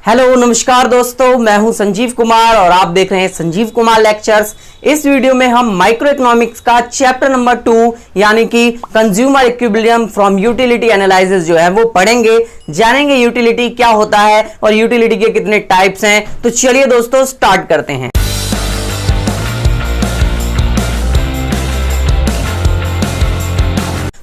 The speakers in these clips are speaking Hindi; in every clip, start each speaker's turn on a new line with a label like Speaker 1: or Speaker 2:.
Speaker 1: हेलो नमस्कार दोस्तों, मैं हूं संजीव कुमार और आप देख रहे हैं संजीव कुमार लेक्चर्स। इस वीडियो में हम माइक्रो इकोनॉमिक्स का चैप्टर नंबर 2 यानी कि consumer equilibrium from utility analysis जो है वो पढ़ेंगे, जानेंगे यूटिलिटी क्या होता है और यूटिलिटी के कितने टाइप्स हैं। तो चलिए दोस्तों स्टार्ट करते हैं।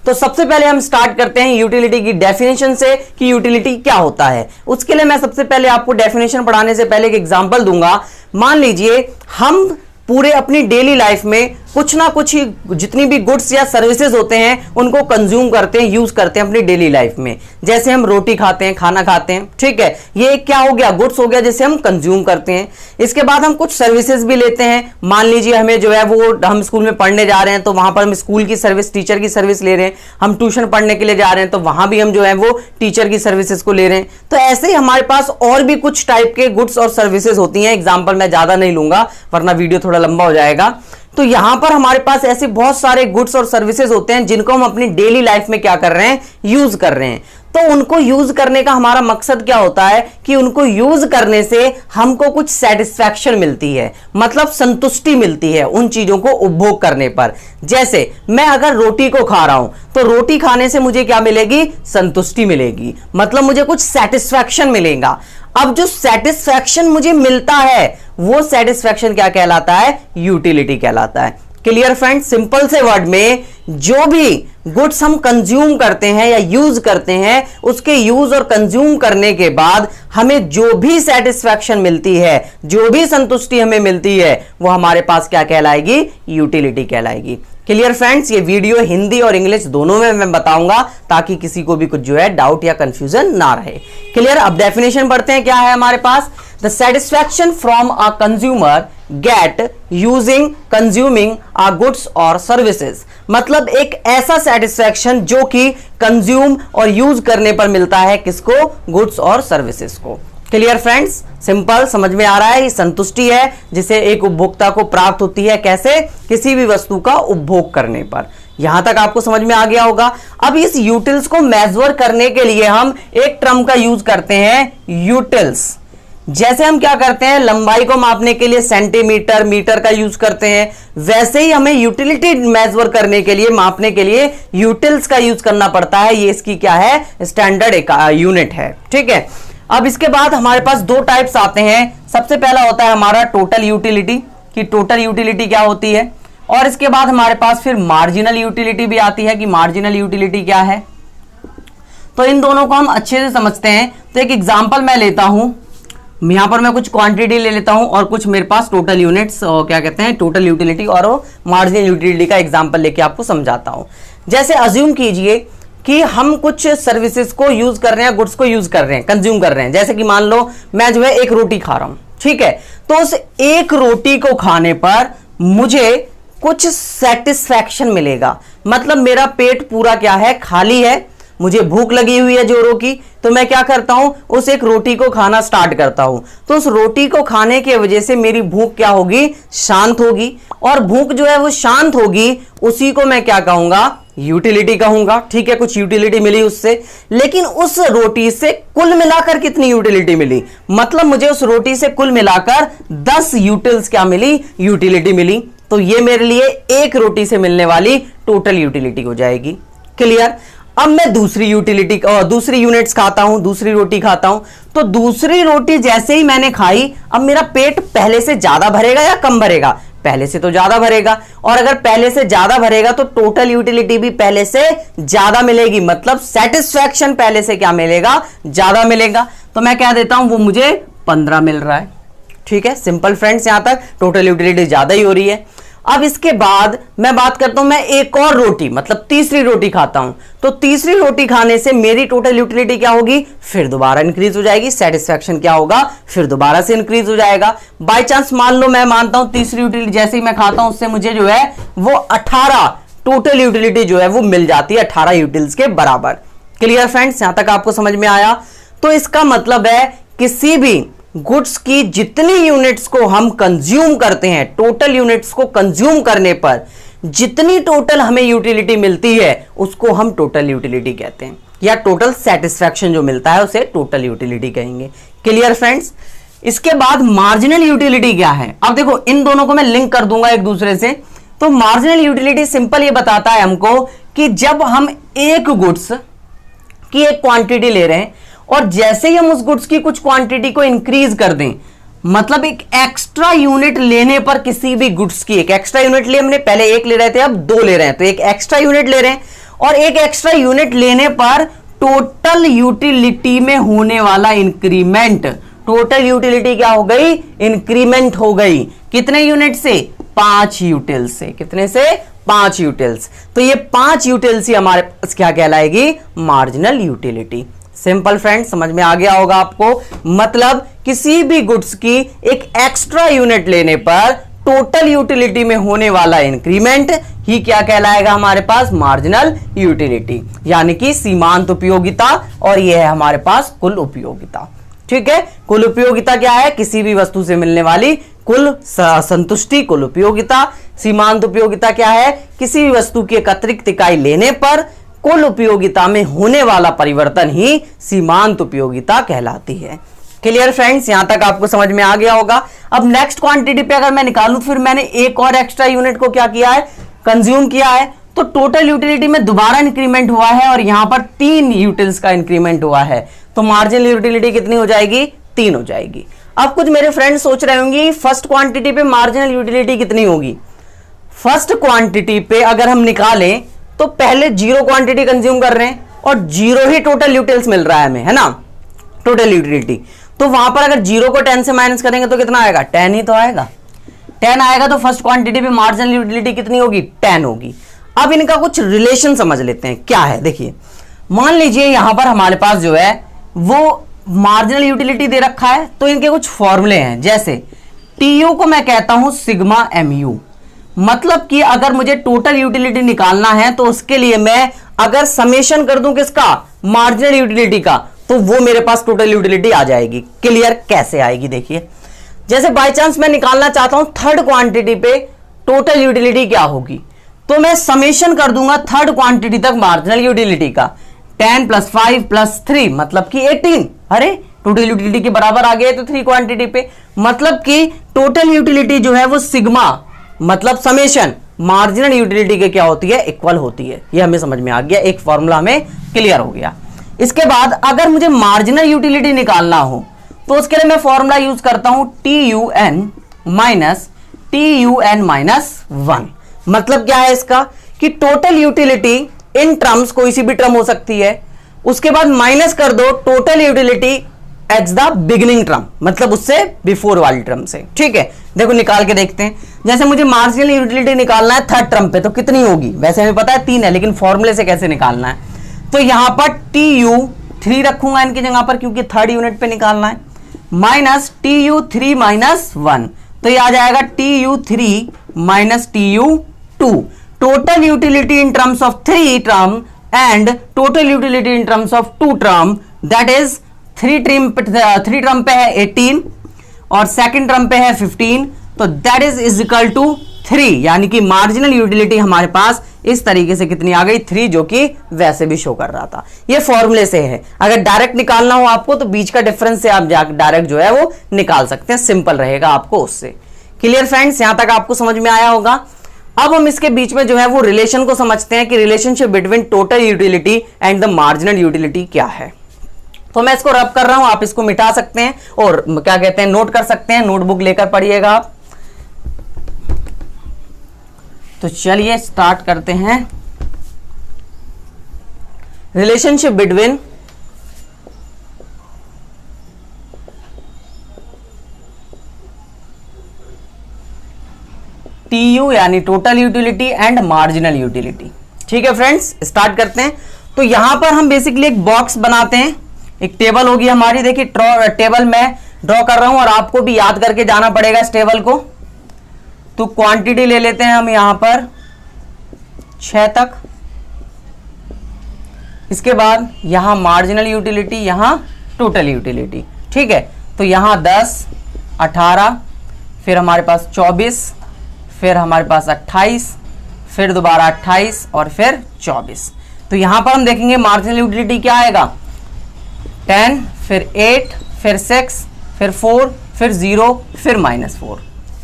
Speaker 1: तो सबसे पहले हम स्टार्ट करते हैं यूटिलिटी की डेफिनेशन से कि यूटिलिटी क्या होता है। उसके लिए मैं सबसे पहले आपको डेफिनेशन पढ़ाने से पहले एक एग्जांपल दूंगा। मान लीजिए हम पूरे अपनी डेली लाइफ में कुछ ना कुछ ही जितनी भी गुड्स या सर्विसेज होते हैं उनको कंज्यूम करते हैं, यूज करते हैं अपनी डेली लाइफ में। जैसे हम रोटी खाते हैं, खाना खाते हैं, ठीक है, ये क्या हो गया, गुड्स हो गया जिसे हम कंज्यूम करते हैं। इसके बाद हम कुछ सर्विसेज भी लेते हैं। मान लीजिए हमें जो है वो हम स्कूल में पढ़ने जा रहे हैं तो वहां पर हम स्कूल की सर्विस, टीचर की सर्विस ले रहे हैं। हम ट्यूशन पढ़ने के लिए जा रहे हैं तो वहां भी हम जो है वो टीचर की सर्विसेज को ले रहे हैं। तो ऐसे ही हमारे पास और भी कुछ टाइप के गुड्स और सर्विसेज होती हैं। एग्जाम्पल मैं ज्यादा नहीं लूंगा वरना वीडियो थोड़ा लंबा हो जाएगा। तो यहां पर हमारे पास ऐसे बहुत सारे गुड्स और सर्विसेज होते हैं जिनको हम अपनी डेली लाइफ में क्या कर रहे हैं, यूज कर रहे हैं। तो उनको यूज करने का हमारा मकसद क्या होता है कि उनको यूज करने से हमको कुछ सेटिस्फैक्शन मिलती है, मतलब संतुष्टि मिलती है उन चीजों को उपभोग करने पर। जैसे मैं अगर रोटी को खा रहा हूं तो रोटी खाने से मुझे क्या मिलेगी, संतुष्टि मिलेगी, मतलब मुझे कुछ सेटिस्फैक्शन मिलेगा। अब जो सेटिस्फैक्शन मुझे मिलता है वो सेटिस्फैक्शन क्या कहलाता है, यूटिलिटी कहलाता है। क्लियर फ्रेंड्स, सिंपल से वर्ड में जो भी गुड्स हम कंज्यूम करते हैं या यूज करते हैं, उसके यूज और कंज्यूम करने के बाद हमें जो भी सेटिस्फैक्शन मिलती है, जो भी संतुष्टि हमें मिलती है, वो हमारे पास क्या कहलाएगी, यूटिलिटी कहलाएगी। क्लियर फ्रेंड्स, ये वीडियो हिंदी और इंग्लिश दोनों में मैं बताऊंगा ताकि किसी को भी कुछ जो है डाउट या कंफ्यूजन ना रहे। क्लियर, अब डेफिनेशन पढ़ते हैं। क्या है हमारे पास, the satisfaction from a consumer get using consuming a goods और सर्विसेज, मतलब एक ऐसा सेटिस्फैक्शन जो कि कंज्यूम और यूज करने पर मिलता है, किसको, गुड्स और सर्विसेज को। क्लियर फ्रेंड्स, सिंपल समझ में आ रहा है। ये संतुष्टि है जिसे एक उपभोक्ता को प्राप्त होती है, कैसे, किसी भी वस्तु का उपभोग करने पर। यहां तक आपको समझ में आ गया होगा। अब इस यूटिल्स को मेजर करने के लिए हम एक टर्म का यूज करते हैं, यूटिल्स। जैसे हम क्या करते हैं, लंबाई को मापने के लिए सेंटीमीटर, मीटर का यूज करते हैं, वैसे ही हमें यूटिलिटी मेजर करने के लिए, मापने के लिए यूटिल्स का यूज करना पड़ता है। ये इसकी क्या है, स्टैंडर्ड यूनिट है, ठीक है। अब इसके बाद हमारे पास दो टाइप्स आते हैं। सबसे पहला होता है हमारा टोटल यूटिलिटी, कि टोटल यूटिलिटी क्या होती है, और इसके बाद हमारे पास फिर मार्जिनल यूटिलिटी भी आती है कि मार्जिनल यूटिलिटी क्या है। तो इन दोनों को हम अच्छे से समझते हैं। तो एक एग्जांपल मैं लेता हूं, यहां पर मैं कुछ क्वांटिटी ले लेता हूं और कुछ मेरे पास टोटल यूनिट्स, क्या कहते हैं, टोटल यूटिलिटी और मार्जिनल यूटिलिटी का एग्जांपल लेके आपको समझाता हूं। जैसे अज्यूम कीजिए कि हम कुछ सर्विसेज को यूज कर रहे हैं, गुड्स को यूज कर रहे हैं, कंज्यूम कर रहे हैं। जैसे कि मान लो मैं जो है एक रोटी खा रहा हूं, ठीक है, तो उस एक रोटी को खाने पर मुझे कुछ सेटिस्फैक्शन मिलेगा, मतलब मेरा पेट पूरा क्या है, खाली है, मुझे भूख लगी हुई है जोरों की। तो मैं क्या करता हूं, उस एक रोटी को खाना स्टार्ट करता हूं। तो उस रोटी को खाने की वजह से मेरी भूख क्या होगी, शांत होगी, और भूख जो है वो शांत होगी, उसी को मैं क्या कहूंगा, यूटिलिटी कहूंगा, ठीक है। कुछ यूटिलिटी मिली उससे, लेकिन उस रोटी से कुल मिलाकर कितनी यूटिलिटी मिली, मतलब मुझे उस रोटी से कुल मिलाकर 10 यूटिल्स क्या मिली, यूटिलिटी मिली। तो ये मेरे लिए एक रोटी से मिलने वाली टोटल यूटिलिटी हो जाएगी। क्लियर। अब मैं दूसरी यूटिलिटी, दूसरी यूनिट्स खाता हूं, दूसरी रोटी खाता हूं, तो दूसरी रोटी जैसे ही मैंने खाई, अब मेरा पेट पहले से ज्यादा भरेगा या कम भरेगा, पहले से तो ज्यादा भरेगा, और अगर पहले से ज्यादा भरेगा तो टोटल यूटिलिटी भी पहले से ज्यादा मिलेगी, मतलब सेटिस्फैक्शन पहले से क्या मिलेगा, ज्यादा मिलेगा। तो मैं कह देता हूं वो मुझे 15 मिल रहा है, ठीक है। सिंपल फ्रेंड्स, यहां तक टोटल यूटिलिटी ज्यादा ही हो रही है। अब इसके बाद मैं बात करता हूं, मैं एक और रोटी, मतलब तीसरी रोटी खाता हूं, तो तीसरी रोटी खाने से मेरी टोटल यूटिलिटी क्या होगी, फिर दोबारा इंक्रीज हो जाएगी, सेटिस्फैक्शन क्या होगा, फिर दोबारा से इंक्रीज हो जाएगा। बाय चांस मान लो मैं मानता हूं तीसरी यूटिलिटी जैसे ही मैं खाता हूं उससे मुझे जो है वो 18 टोटल यूटिलिटी जो है वो मिल जाती है, 18 यूटिल्स के बराबर। क्लियर फ्रेंड्स, यहां तक आपको समझ में आया। तो इसका मतलब है किसी भी गुड्स की जितनी यूनिट्स को हम कंज्यूम करते हैं, टोटल यूनिट्स को कंज्यूम करने पर जितनी टोटल हमें यूटिलिटी मिलती है उसको हम टोटल यूटिलिटी कहते हैं। या टोटल सेटिस्फैक्शन जो मिलता है उसे टोटल यूटिलिटी कहेंगे। Clear friends. इसके बाद मार्जिनल यूटिलिटी क्या है, अब देखो इन दोनों को मैं लिंक कर दूंगा एक दूसरे से। तो मार्जिनल यूटिलिटी सिंपल ये बताता है हमको कि जब हम एक गुड्स की एक क्वांटिटी ले रहे हैं और जैसे ही हम उस गुड्स की कुछ क्वांटिटी को इंक्रीज कर दें, मतलब एक एक्स्ट्रा यूनिट लेने पर किसी भी गुड्स की एक एक्स्ट्रा यूनिट ले, हमने पहले एक ले रहे थे अब दो ले रहे हैं, तो एक एक्स्ट्रा यूनिट ले रहे हैं और एक एक्स्ट्रा यूनिट लेने पर टोटल यूटिलिटी में होने वाला इंक्रीमेंट, टोटल यूटिलिटी क्या हो गई, इंक्रीमेंट हो गई। कितने यूनिट से, 5 यूटिल्स से। कितने से, 5 यूटिल्स। तो ये 5 यूटिल्स ही हमारे पास क्या कहलाएगी, मार्जिनल यूटिलिटी। सिंपल फ्रेंड, समझ में आ गया होगा आपको। मतलब किसी भी गुड्स की एक एक्स्ट्रा यूनिट लेने पर टोटल यूटिलिटी में होने वाला इंक्रीमेंट ही क्या कहलाएगा हमारे पास, मार्जिनल यूटिलिटी, यानी कि सीमांत उपयोगिता। और यह है हमारे पास कुल उपयोगिता। ठीक है, कुल उपयोगिता क्या है, किसी भी वस्तु से मिलने वाली कुल संतुष्टि, कुल उपयोगिता। सीमांत उपयोगिता क्या है, किसी भी वस्तु की एक अतिरिक्त इकाई लेने पर कुल उपयोगिता में होने वाला परिवर्तन ही सीमांत उपयोगिता कहलाती है। क्लियर फ्रेंड्स, यहां तक आपको समझ में आ गया होगा। अब नेक्स्ट क्वांटिटी पे अगर मैं निकालूं, फिर मैंने एक और एक्स्ट्रा यूनिट को क्या किया है, कंज्यूम किया है, तो टोटल यूटिलिटी में दोबारा इंक्रीमेंट हुआ है और यहां पर 3 यूटिल्स का इंक्रीमेंट हुआ है, तो मार्जिनल यूटिलिटी कितनी हो जाएगी, 3 हो जाएगी। अब कुछ मेरे फ्रेंड्स सोच रहे होंगे फर्स्ट क्वांटिटी पे मार्जिनल यूटिलिटी कितनी होगी। फर्स्ट क्वांटिटी पे अगर हम निकालें तो पहले 0 क्वांटिटी कंज्यूम कर रहे हैं और 0 ही टोटल यूटिल्स मिल रहा है हमें, है ना, टोटल यूटिलिटी। तो वहां पर अगर 0 को 10 से माइनस करेंगे तो कितना आएगा, 10 ही तो आएगा। 10 आएगा तो फर्स्ट क्वांटिटी पे मार्जिनल यूटिलिटी कितनी होगी, 10 होगी। अब इनका कुछ रिलेशन समझ लेते हैं, क्या है देखिए। मान लीजिए यहां पर हमारे पास जो है वो मार्जिनल यूटिलिटी दे रखा है, तो इनके कुछ फॉर्मूले हैं, जैसे टीयू को मैं कहता हूं सिग्मा एमयू। मतलब कि अगर मुझे टोटल यूटिलिटी निकालना है तो उसके लिए मैं अगर समेशन कर दूं किसका, मार्जिनल यूटिलिटी का, तो वो मेरे पास टोटल यूटिलिटी आ जाएगी। क्लियर, कैसे आएगी देखिए। जैसे बाय चांस मैं निकालना चाहता हूं थर्ड क्वांटिटी पे टोटल यूटिलिटी क्या होगी, तो मैं समेशन कर दूंगा थर्ड क्वांटिटी तक मार्जिनल यूटिलिटी का, 10 + 5 + 3 मतलब कि 18। अरे टोटल यूटिलिटी के बराबर आ गए तो 3 क्वांटिटी पे, मतलब कि टोटल यूटिलिटी जो है वो सिग्मा मतलब समेशन मार्जिनल यूटिलिटी के क्या होती है, इक्वल होती है। ये हमें समझ में आ गया, एक फॉर्मूला हमें क्लियर हो गया। इसके बाद अगर मुझे मार्जिनल यूटिलिटी निकालना हो तो उसके लिए मैं फॉर्मूला यूज करता हूं TUN - 1। मतलब क्या है इसका, कि टोटल यूटिलिटी इन टर्म्स कोई सी भी टर्म हो सकती है, उसके बाद माइनस कर दो total utility at the beginning term, मतलब उससे बिफोर वाली टर्म से। ठीक है, देखो निकाल के देखते हैं। जैसे मुझे मार्जिनल यूटिलिटी निकालना है थर्ड टर्म पे, तो कितनी होगी, वैसे हमें पता है 3 है, लेकिन फॉर्मूले से कैसे निकालना है, तो यहां पर TU 3 रखूंगा इनकी जगह पर, क्योंकि थर्ड यूनिट पे निकालना है, माइनस TU3 - 1, तो ये आ जाएगा TU3 - TU2। Total utility in terms of 3 term and total utility in terms of 2 term, that is 3 term पे है 18 और सेकंड टर्म पे है 15, तो दैट इज इक्वल टू 3, यानी कि मार्जिनल यूटिलिटी हमारे पास इस तरीके से कितनी आ गई, 3, जो कि वैसे भी शो कर रहा था। ये फॉर्मूले से है, अगर डायरेक्ट निकालना हो आपको तो बीच का डिफरेंस से आप डायरेक्ट जो है वो निकाल सकते हैं, सिंपल रहेगा आपको उससे। क्लियर फ्रेंड्स, यहां तक आपको समझ में आया होगा। अब हम इसके बीच में जो है वो रिलेशन को समझते हैं कि relationship between total utility and the marginal utility क्या है। तो मैं इसको रब कर रहा हूं, आप इसको मिटा सकते हैं और क्या कहते हैं नोट कर सकते हैं, नोटबुक लेकर पढ़िएगा आप। तो चलिए स्टार्ट करते हैं। रिलेशनशिप बिटवीन TU यानी total utility and marginal utility. ठीक है फ्रेंड्स, स्टार्ट करते हैं। तो यहां पर हम बेसिकली एक बॉक्स बनाते हैं, एक टेबल होगी हमारी। देखिए टेबल मैं ड्रॉ कर रहा हूं और आपको भी याद करके जाना पड़ेगा इस टेबल को। तो क्वांटिटी ले लेते हैं हम यहां पर 6 तक, इसके बाद यहां मार्जिनल यूटिलिटी, यहां टोटल यूटिलिटी। ठीक है, तो यहां 10, 18, फिर हमारे पास 24, फिर हमारे पास 28, फिर दोबारा 28 और फिर 24। तो यहां पर हम देखेंगे मार्जिनल यूटिलिटी क्या आएगा, 10, फिर 8, फिर 6, फिर 4, फिर 0, फिर -4।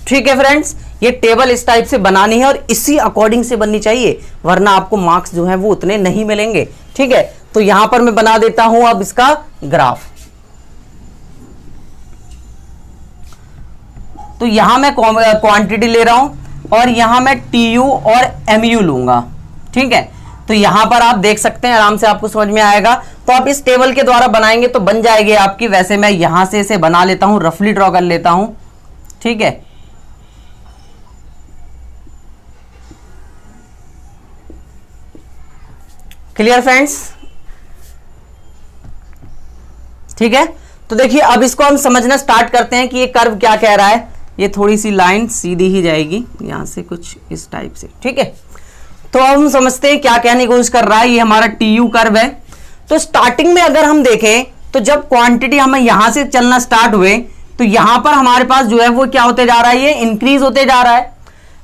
Speaker 1: ठीक है फ्रेंड्स, ये टेबल इस टाइप से बनानी है और इसी अकॉर्डिंग से बननी चाहिए, वरना आपको मार्क्स जो है वो उतने नहीं मिलेंगे। ठीक है, तो यहां पर मैं बना देता हूं अब इसका ग्राफ। तो यहां मैं क्वांटिटी ले रहा हूं और यहां मैं TU और MU लूंगा। ठीक है, तो यहां पर आप देख सकते हैं, आराम से आपको समझ में आएगा। तो आप इस टेबल के द्वारा बनाएंगे तो बन जाएगी आपकी। वैसे मैं यहां से इसे बना लेता हूं, रफली ड्रॉ कर लेता हूं। ठीक है, क्लियर फ्रेंड्स? ठीक है, तो देखिए अब इसको हम समझना स्टार्ट करते हैं कि ये कर्व क्या कह रहा है। ये थोड़ी सी लाइन सीधी ही जाएगी यहां से कुछ इस टाइप से। ठीक है, तो अब हम समझते हैं क्या कहने की कोशिश कर रहा है। ये हमारा TU कर्व है। तो स्टार्टिंग में अगर हम देखें तो जब क्वांटिटी हमें यहां से चलना स्टार्ट हुए तो यहां पर हमारे पास जो है वो क्या होते जा रहा है, ये इंक्रीज होते जा रहा है।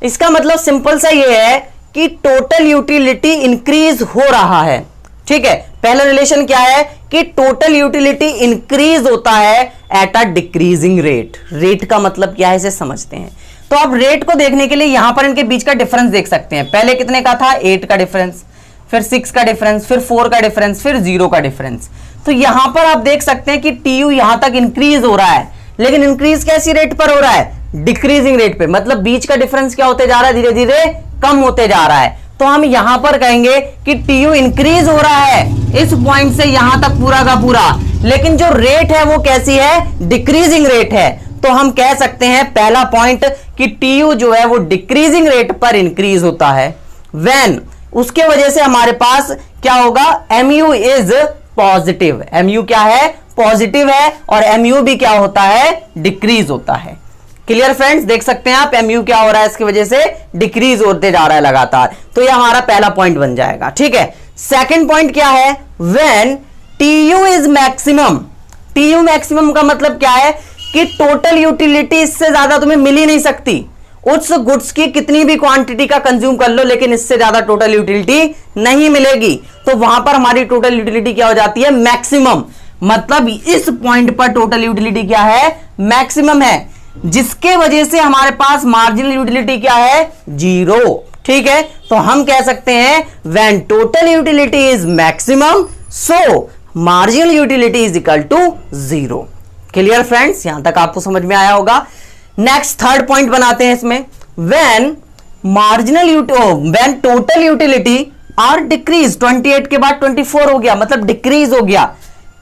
Speaker 1: इसका मतलब सिंपल सा ये है कि टोटल यूटिलिटी इंक्रीज हो रहा है। ठीक है, पहला रिलेशन क्या है कि टोटल यूटिलिटी इंक्रीज होता है at a decreasing rate. Rate का मतलब क्या है इसे समझते हैं। तो आप रेट को देखने के लिए यहां पर इनके बीच का डिफरेंस देख सकते हैं। पहले कितने का था, 8 का डिफरेंस, फिर 6 का डिफरेंस, फिर 4 का डिफरेंस, फिर 0 का डिफरेंस। तो यहां पर आप देख सकते हैं कि TU यहां तक इंक्रीज हो रहा है, लेकिन इंक्रीज कैसी रेट पर हो रहा है, डिक्रीजिंग रेट पे। मतलब बीच का डिफरेंस क्या होते जा रहा है, धीरे धीरे कम होते जा रहा है। तो हम यहां पर कहेंगे कि TU इंक्रीज हो रहा है इस पॉइंट से यहां तक पूरा का पूरा, लेकिन जो रेट है वो कैसी है, डिक्रीजिंग रेट है। तो हम कह सकते हैं पहला पॉइंट कि TU जो है वो डिक्रीजिंग रेट पर इंक्रीज होता है। व्हेन, उसके वजह से हमारे पास क्या होगा, MU इज पॉजिटिव। MU क्या है, पॉजिटिव है, और MU भी क्या होता है, डिक्रीज होता है। क्लियर फ्रेंड्स, देख सकते हैं आप MU क्या हो रहा है, इसकी वजह से डिक्रीज होते जा रहा है लगातार। तो ये हमारा पहला पॉइंट बन जाएगा। ठीक है, सेकंड पॉइंट क्या है, when TU is maximum. TU maximum का मतलब क्या है कि टोटल यूटिलिटी इससे ज्यादा तुम्हें मिल ही नहीं सकती। उस गुड्स की कितनी भी क्वांटिटी का कंज्यूम कर लो, लेकिन इससे ज्यादा टोटल यूटिलिटी नहीं मिलेगी। तो वहां पर हमारी टोटल यूटिलिटी क्या हो जाती है, मैक्सिमम। मतलब इस पॉइंट पर टोटल यूटिलिटी क्या है, मैक्सिमम है, जिसके वजह से हमारे पास मार्जिनल यूटिलिटी क्या है, 0। ठीक है, तो हम कह सकते हैं when total utility is maximum so marginal utility is equal to 0। Clear friends, यहां तक आपको समझ में आया होगा। नेक्स्ट थर्ड पॉइंट बनाते हैं इसमें, when when total utility are decrease, 28 के बाद 24 हो गया, मतलब डिक्रीज हो गया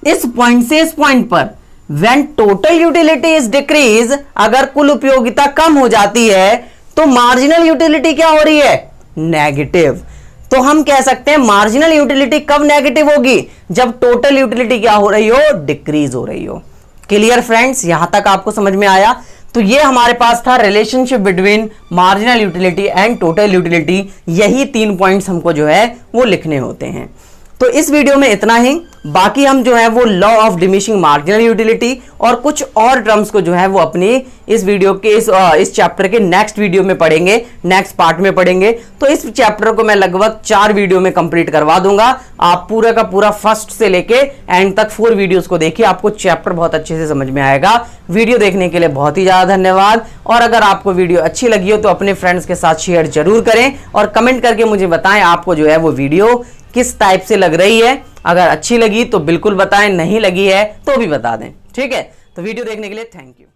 Speaker 1: इस पॉइंट से इस पॉइंट पर। When total utility is decrease, अगर कुल उपयोगिता कम हो जाती है तो मार्जिनल यूटिलिटी क्या हो रही है, नेगेटिव। तो हम कह सकते हैं मार्जिनल यूटिलिटी कब नेगेटिव होगी, जब टोटल यूटिलिटी क्या हो रही हो, डिक्रीज हो रही हो। क्लियर फ्रेंड्स, यहां तक आपको समझ में आया। तो ये हमारे पास था relationship between marginal utility and total utility. यही 3 पॉइंट्स हमको जो है वो लिखने होते हैं। तो इस वीडियो में इतना ही। बाकी हम जो है वो law of diminishing marginal utility और कुछ और टर्म्स को जो है वो अपनी इस वीडियो के इस चैप्टर के नेक्स्ट वीडियो में पढ़ेंगे, नेक्स्ट पार्ट में पढ़ेंगे। तो इस चैप्टर को मैं लगभग 4 वीडियो में कंप्लीट करवा दूंगा। आप पूरा का पूरा फर्स्ट से लेके एंड तक 4 वीडियोस को देखिए, आपको चैप्टर बहुत अच्छे से समझ में आएगा। वीडियो देखने के लिए बहुत ही ज्यादा धन्यवाद। और अगर आपको वीडियो अच्छी लगी हो तो अपने फ्रेंड्स के साथ शेयर जरूर करें और कमेंट करके मुझे बताएं आपको जो है वो वीडियो किस टाइप से लग रही है। अगर अच्छी लगी तो बिल्कुल बताएं, नहीं लगी है तो भी बता दें। ठीक है, तो वीडियो देखने के लिए थैंक यू।